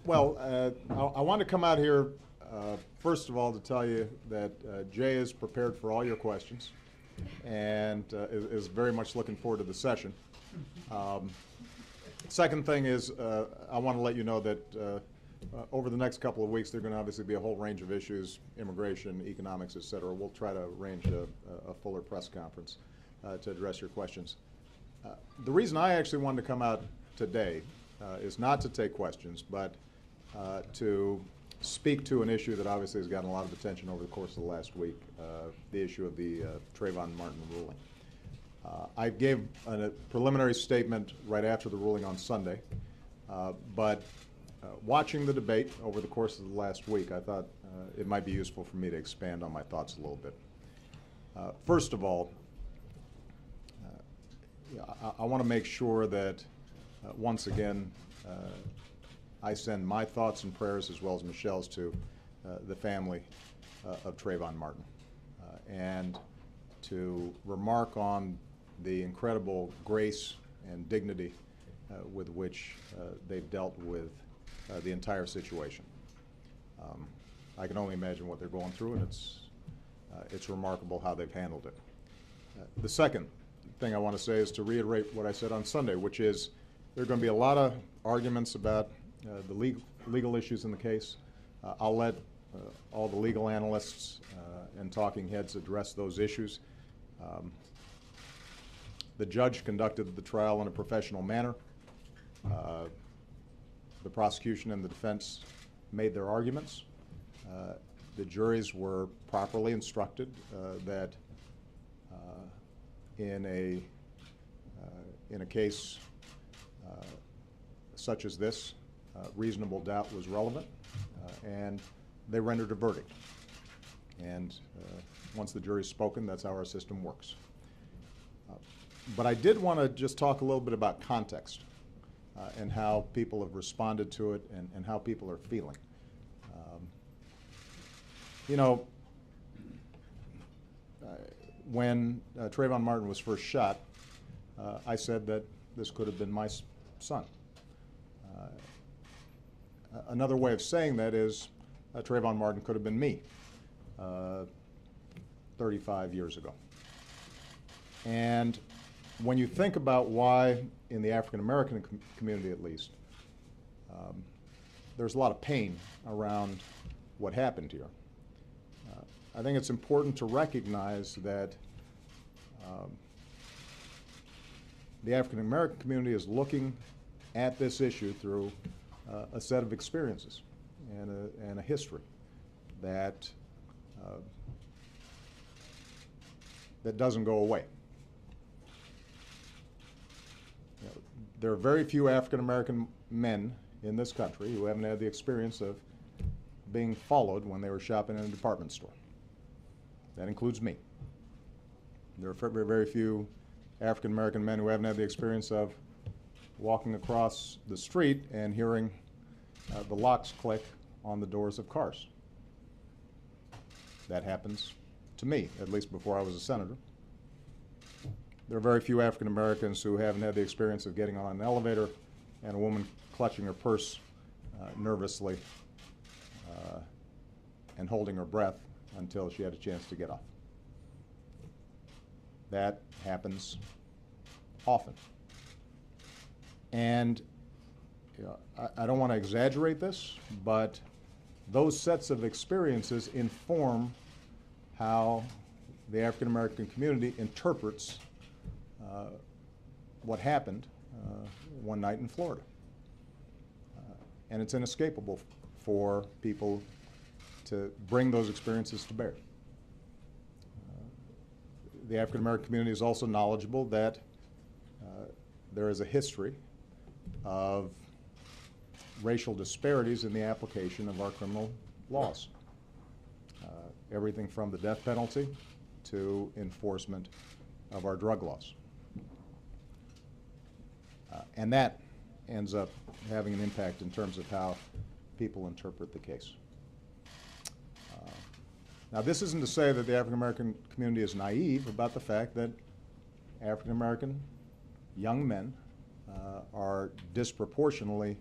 Well, I want to come out here, first of all, to tell you that Jay is prepared for all your questions and is very much looking forward to the session. Second thing is, I want to let you know that over the next couple of weeks, there are going to obviously be a whole range of issues, immigration, economics, et cetera. We'll try to arrange a fuller press conference to address your questions. The reason I actually wanted to come out today is not to take questions, but to speak to an issue that obviously has gotten a lot of attention over the course of the last week, the issue of the Trayvon Martin ruling. I gave a preliminary statement right after the ruling on Sunday, but watching the debate over the course of the last week, I thought it might be useful for me to expand on my thoughts a little bit. First of all, I want to make sure that once again I send my thoughts and prayers as well as Michelle's to the family of Trayvon Martin and to remark on the incredible grace and dignity with which they've dealt with the entire situation. I can only imagine what they're going through, and it's remarkable how they've handled it. The second thing I want to say is to reiterate what I said on Sunday, which is there are going to be a lot of arguments about the legal issues in the case. I'll let all the legal analysts and talking heads address those issues. The judge conducted the trial in a professional manner. The prosecution and the defense made their arguments. The juries were properly instructed that in a case such as this, reasonable doubt was relevant, and they rendered a verdict. And once the jury's spoken, that's how our system works. But I did want to just talk a little bit about context and how people have responded to it and how people are feeling. You know, when Trayvon Martin was first shot, I said that this could have been my son. Another way of saying that is Trayvon Martin could have been me 35 years ago. And when you think about why, in the African American community at least, there's a lot of pain around what happened here, I think it's important to recognize that the African American community is looking at this issue through a set of experiences and a history that doesn't go away. You know, there are very few African American men in this country who haven't had the experience of being followed when they were shopping in a department store. That includes me. There are very few African American men who haven't had the experience of walking across the street and hearing the locks click on the doors of cars. That happens to me, at least before I was a senator. There are very few African Americans who haven't had the experience of getting on an elevator and a woman clutching her purse nervously and holding her breath until she had a chance to get off. That happens often. And you know, I don't want to exaggerate this, but those sets of experiences inform how the African American community interprets what happened one night in Florida. And it's inescapable for people to bring those experiences to bear. The African American community is also knowledgeable that there is a history of racial disparities in the application of our criminal laws. Everything from the death penalty to enforcement of our drug laws. And that ends up having an impact in terms of how people interpret the case. Now, this isn't to say that the African American community is naive about the fact that African American young men are disproportionately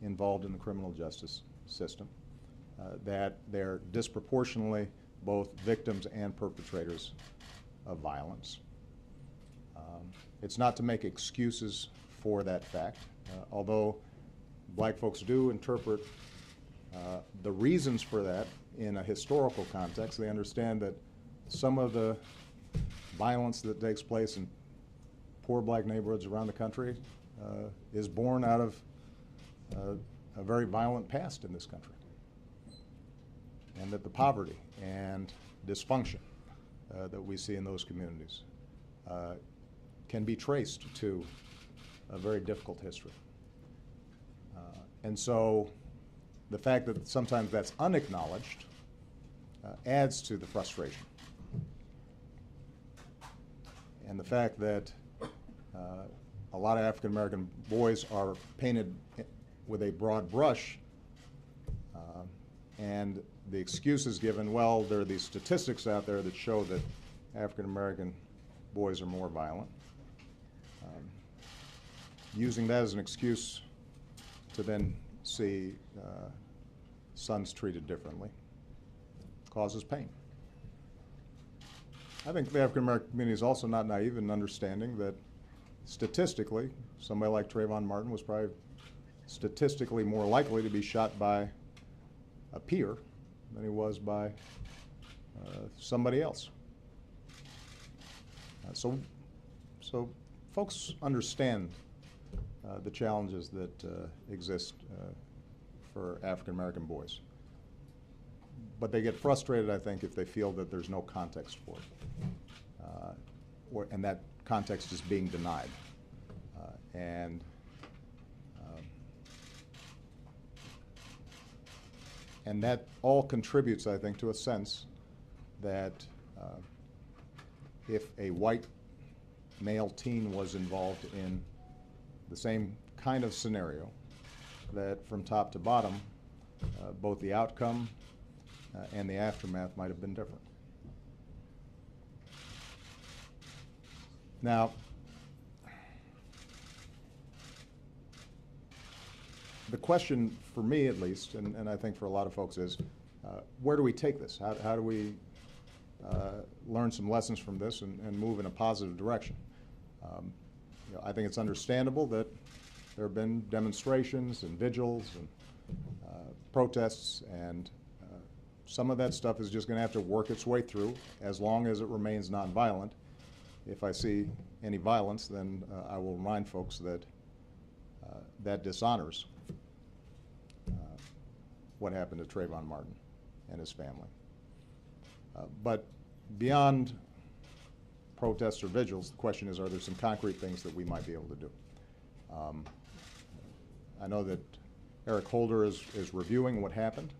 involved in the criminal justice system, that they're disproportionately both victims and perpetrators of violence. It's not to make excuses for that fact, although black folks do interpret the reasons for that in a historical context. They understand that some of the violence that takes place in poor black neighborhoods around the country is born out of a very violent past in this country, and that the poverty and dysfunction that we see in those communities can be traced to a very difficult history. And so the fact that sometimes that's unacknowledged adds to the frustration. And the fact that a lot of African American boys are painted with a broad brush, and the excuse is given, well, there are these statistics out there that show that African American boys are more violent. Using that as an excuse to then see sons treated differently causes pain. I think the African American community is also not naive in understanding that statistically, somebody like Trayvon Martin was probably statistically more likely to be shot by a peer than he was by somebody else. So folks understand the challenges that exist for African American boys. But they get frustrated, I think, if they feel that there's no context for it, and that context is being denied. And that all contributes, I think, to a sense that if a white male teen was involved in the same kind of scenario, that from top to bottom, both the outcome and the aftermath might have been different. Now, the question for me, at least, and I think for a lot of folks, is where do we take this? How do we learn some lessons from this and move in a positive direction? I think it's understandable that there have been demonstrations and vigils and protests, and some of that stuff is just going to have to work its way through as long as it remains nonviolent. If I see any violence, then I will remind folks that that dishonors what happened to Trayvon Martin and his family. But beyond protests or vigils, the question is, are there some concrete things that we might be able to do? I know that Eric Holder is reviewing what happened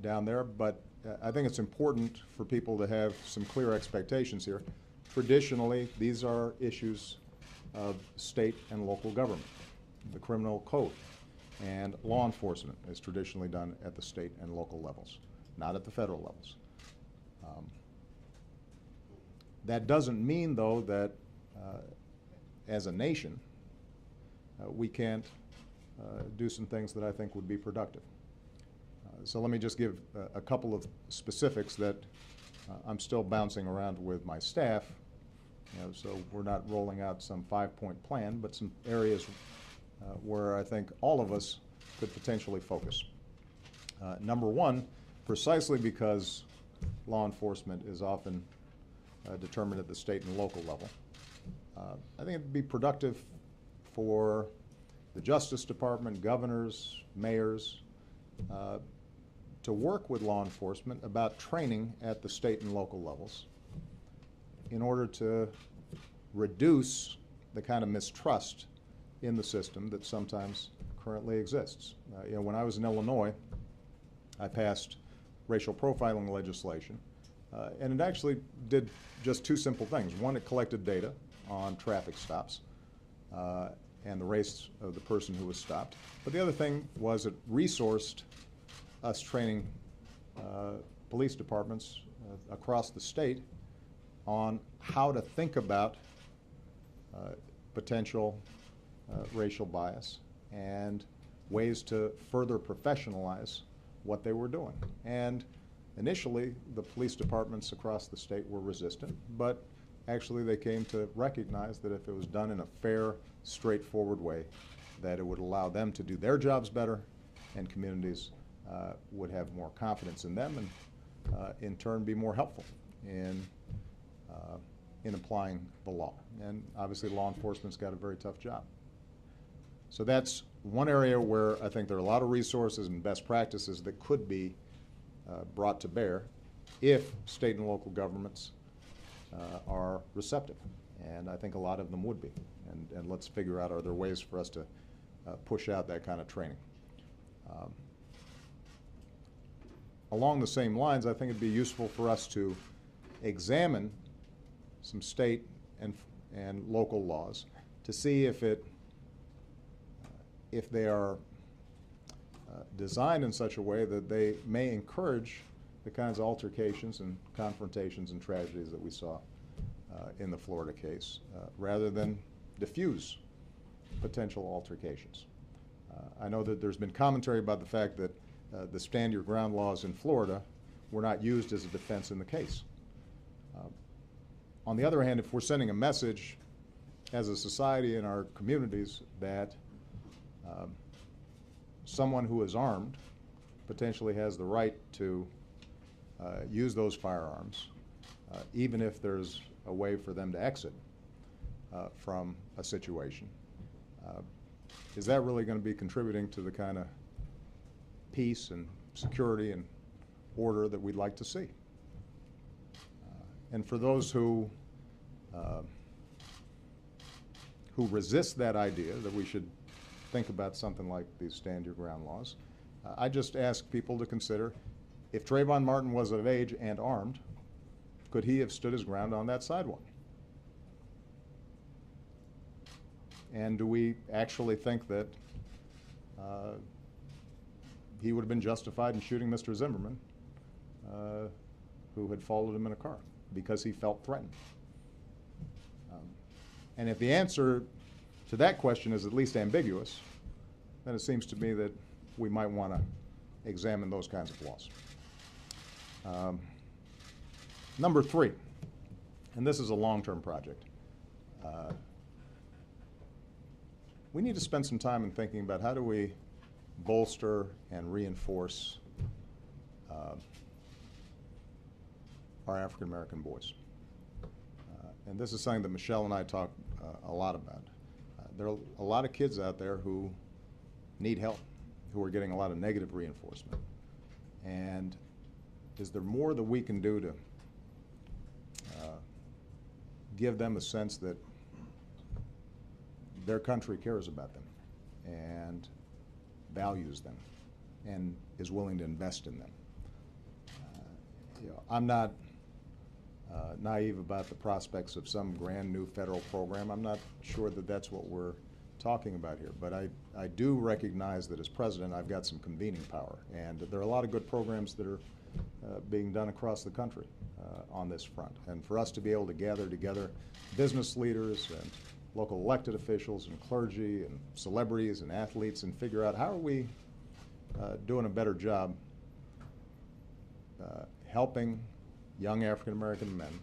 down there, but I think it's important for people to have some clear expectations here. Traditionally, these are issues of state and local government. The criminal code and law enforcement is traditionally done at the state and local levels, not at the federal levels. That doesn't mean, though, that as a nation, we can't do some things that I think would be productive. So let me just give a couple of specifics that I'm still bouncing around with my staff. So we're not rolling out some 5-point plan, but some areas where I think all of us could potentially focus. Number one, precisely because law enforcement is often determined at the state and local level, I think it would be productive for the Justice Department, governors, mayors, to work with law enforcement about training at the state and local levels in order to reduce the kind of mistrust in the system that sometimes currently exists. When I was in Illinois, I passed racial profiling legislation, and it actually did just two simple things. One, it collected data on traffic stops and the race of the person who was stopped. But the other thing was it resourced us training police departments across the state on how to think about potential racial bias and ways to further professionalize what they were doing. And initially, the police departments across the state were resistant, but actually they came to recognize that if it was done in a fair, straightforward way, that it would allow them to do their jobs better, and communities would have more confidence in them, and in turn be more helpful in applying the law. And obviously law enforcement's got a very tough job. So that's one area where I think there are a lot of resources and best practices that could be brought to bear if state and local governments are receptive. And I think a lot of them would be. And let's figure out, are there ways for us to push out that kind of training. Along the same lines, I think it'd be useful for us to examine some state and local laws to see if they are designed in such a way that they may encourage the kinds of altercations and confrontations and tragedies that we saw in the Florida case, rather than diffuse potential altercations. I know that there's been commentary about the fact that the stand your ground laws in Florida were not used as a defense in the case. On the other hand, if we're sending a message as a society in our communities that someone who is armed potentially has the right to use those firearms, even if there's a way for them to exit from a situation, is that really going to be contributing to the kind of peace and security and order that we'd like to see? And for those who resist that idea that we should think about something like these stand your ground laws, I just ask people to consider, if Trayvon Martin was of age and armed, could he have stood his ground on that sidewalk? And do we actually think that he would have been justified in shooting Mr. Zimmerman, who had followed him in a car, because he felt threatened? And if the answer to that question is at least ambiguous, then it seems to me that we might want to examine those kinds of laws. Number 3, and this is a long-term project, we need to spend some time in thinking about how do we bolster and reinforce our African American boys. And this is something that Michelle and I talk a lot about. There are a lot of kids out there who need help, who are getting a lot of negative reinforcement. And is there more that we can do to give them a sense that their country cares about them and values them and is willing to invest in them? I'm not naive about the prospects of some grand new federal program. I'm not sure that that's what we're talking about here, but I do recognize that as president I've got some convening power, and there are a lot of good programs that are being done across the country on this front. And for us to be able to gather together business leaders and local elected officials and clergy and celebrities and athletes and figure out how are we doing a better job helping young African American men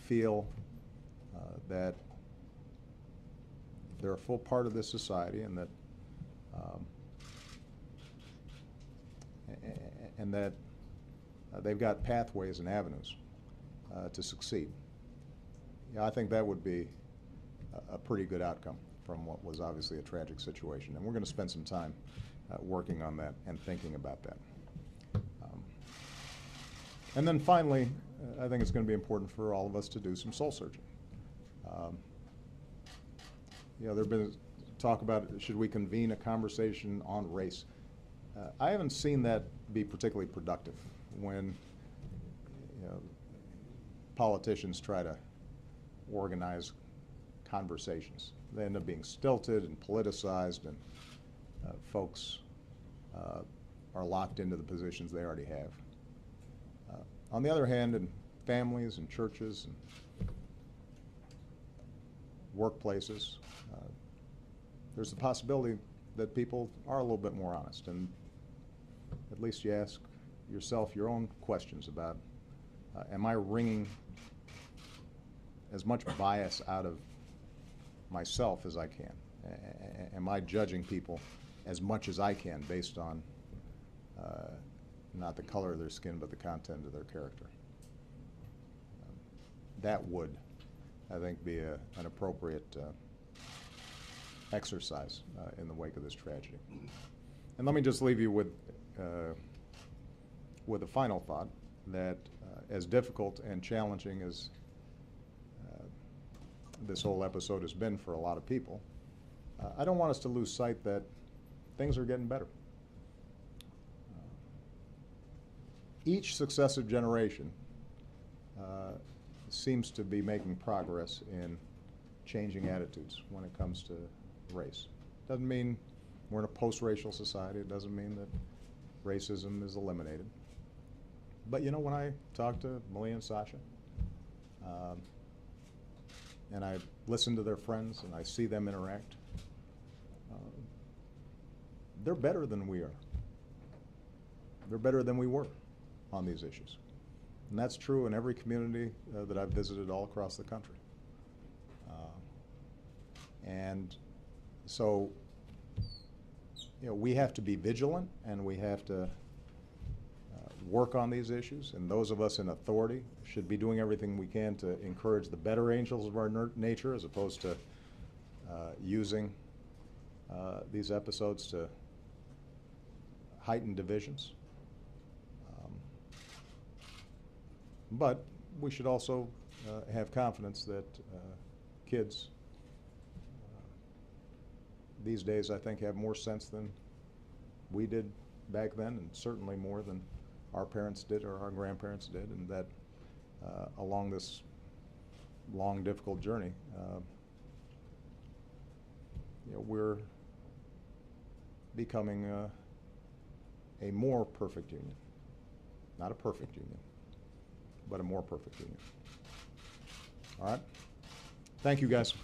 feel that they're a full part of this society, and that they've got pathways and avenues to succeed. Yeah, I think that would be a pretty good outcome from what was obviously a tragic situation, and we're going to spend some time working on that and thinking about that. And then finally, I think it's going to be important for all of us to do some soul searching. There's been talk about, should we convene a conversation on race? I haven't seen that be particularly productive when politicians try to organize conversations. They end up being stilted and politicized, and folks are locked into the positions they already have. On the other hand, in families and churches and workplaces, there's the possibility that people are a little bit more honest, and at least you ask yourself your own questions about, am I wringing as much bias out of myself as I can? Am I judging people as much as I can based on not the color of their skin, but the content of their character? That would, I think, be an appropriate exercise in the wake of this tragedy. And let me just leave you with a final thought, that as difficult and challenging as this whole episode has been for a lot of people, I don't want us to lose sight that things are getting better. Each successive generation seems to be making progress in changing attitudes when it comes to race. Doesn't mean we're in a post-racial society. It doesn't mean that racism is eliminated. But you know, when I talk to Malia and Sasha, and I listen to their friends and I see them interact, they're better than we are. They're better than we were on these issues. And that's true in every community that I've visited all across the country. And so, you know, we have to be vigilant, and we have to work on these issues, and those of us in authority should be doing everything we can to encourage the better angels of our nature, as opposed to using these episodes to heighten divisions. But we should also have confidence that kids these days, I think, have more sense than we did back then, and certainly more than our parents did or our grandparents did, and that along this long, difficult journey, you know, we're becoming a more perfect union. Not a perfect union, but a more perfect union. All right? Thank you, guys.